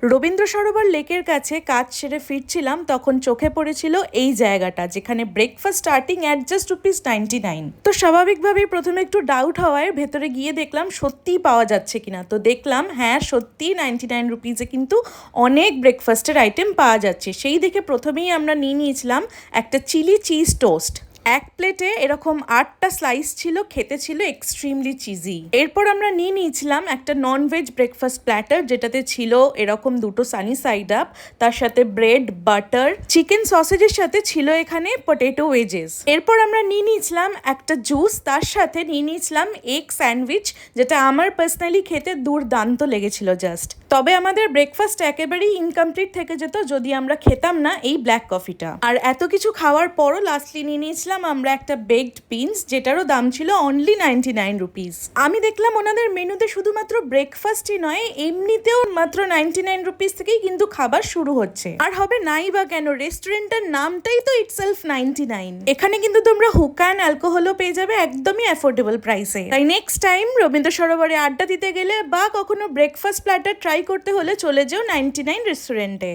রবীন্দ্র সরোবর লেকের কাছে কাজ সেরে ফিরছিলাম, তখন চোখে পড়েছিল এই জায়গাটা যেখানে ব্রেকফাস্ট স্টার্টিং অ্যাট জাস্ট ₹99। তো স্বাভাবিকভাবেই প্রথমে একটু ডাউট হওয়ায় ভেতরে গিয়ে দেখলাম সত্যিই পাওয়া যাচ্ছে কিনা। তো দেখলাম হ্যাঁ, সত্যিই ₹99 কিন্তু অনেক ব্রেকফাস্টের আইটেম পাওয়া যাচ্ছে। সেই দেখে প্রথমেই আমরা নিয়েছিলাম একটা চিলি চিজ টোস্ট। এক প্লেটে এরকম 8টা স্লাইস ছিল, খেতে ছিল এক্সট্রিমলি চিজি। এরপর আমরা নিয়েছিলাম একটা ননভেজ ব্রেকফাস্ট প্ল্যাটার, যেটাতে ছিল এরকম দুটো সানি সাইড আপ, তার সাথে ব্রেড, বাটার, চিকেন সসেজের সাথে ছিল এখানে পটেটো ওয়েজেস। এরপর আমরা নিয়েছিলাম একটা জুস, তার সাথে নিয়েছিলাম এগ স্যান্ডউইচ, যেটা আমার পার্সোনালি খেতে দুর্দান্ত লেগেছিল জাস্ট। তবে আমাদের ব্রেকফাস্ট একেবারেই ইনকমপ্লিট থেকে যেত যদি আমরা খেতাম না এই ব্ল্যাক কফিটা। আর এত কিছু খাওয়ার পরও লাস্টলি নিয়েছিলাম আমরা একটা বেকড বিনস, যেটারও দাম ছিল অনলি ₹99। আমি দেখলাম ওনাদের মেনুতে শুধুমাত্র ব্রেকফাস্টই নয়, এমনিতেও মাত্র ₹99 থেকেই কিন্তু খাবার শুরু হচ্ছে। আর হবে নাই বা কেন, রেস্টুরেন্টের নামটাই তো ইটসেলফ 99। এখানে কিন্তু তোমরা হুকা অ্যান্ড অ্যালকোহলও পেয়ে যাবে একদমই অ্যাফোর্ডেবল প্রাইসে। তাই নেক্সট টাইম রবীন্দ্র সরোবরে আড্ডা দিতে গেলে বা কখনো ব্রেকফাস্ট প্ল্যাটার ট্রাই করতে হলে চলে যেও 99 রেস্টুরেন্টে।